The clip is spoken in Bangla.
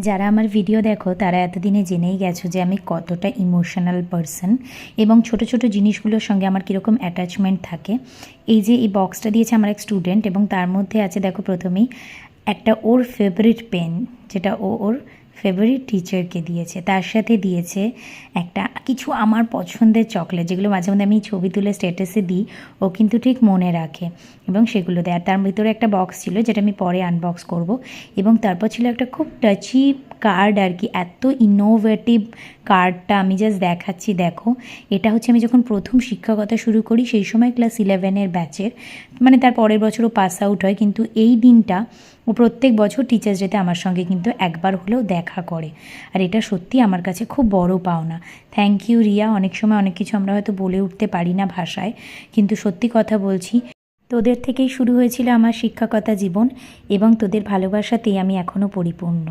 যারা আমার ভিডিও দেখো তারা এতদিনে জেনেই গেছো যে আমি কতটা ইমোশনাল পারসন এবং ছোট ছোট জিনিসগুলোর সঙ্গে আমার কীরকম অ্যাটাচমেন্ট থাকে। এই যে এই বক্সটা দিয়েছে আমার এক স্টুডেন্ট এবং তার মধ্যে আছে দেখো প্রথমেই একটা ওর ফেভারিট পেন, যেটা ওর ফেভারিট টিচারকে দিয়েছে। তার সাথে দিয়েছে একটা কিছু আমার পছন্দের চকলেট, যেগুলো মাঝে মধ্যে আমি ছবি তুলে স্ট্যাটাসে দিই, ও কিন্তু ঠিক মনে রাখে এবং সেগুলো দেয়। আর তার ভিতরে একটা বক্স ছিল যেটা আমি পরে আনবক্স করব। এবং তারপর ছিল একটা খুব টাচি কার্ড আর কি। এত ইনোভেটিভ কার্ডটা আমি জাস্ট দেখাচ্ছি, দেখো। এটা হচ্ছে আমি যখন প্রথম শিক্ষকতা শুরু করি সেই সময় ক্লাস 11-এর ব্যাচের, মানে তার পরের বছরও পাস আউট হয়, কিন্তু এই দিনটা ও প্রত্যেক বছর টিচার্স ডেতে আমার সঙ্গে কিন্তু একবার হলেও দেখা করে। আর এটা সত্যি আমার কাছে খুব বড় পাওনা। Thank you Riya. অনেক সময় অনেক কিছু আমরা হয়তো বলে উঠতে পারি না ভাষায়, কিন্তু সত্যি কথা বলছি, তোদের থেকেই শুরু হয়েছিল আমার শিক্ষকতা জীবন এবং তোদের ভালোবাসাতেই আমি এখনও পরিপূর্ণ।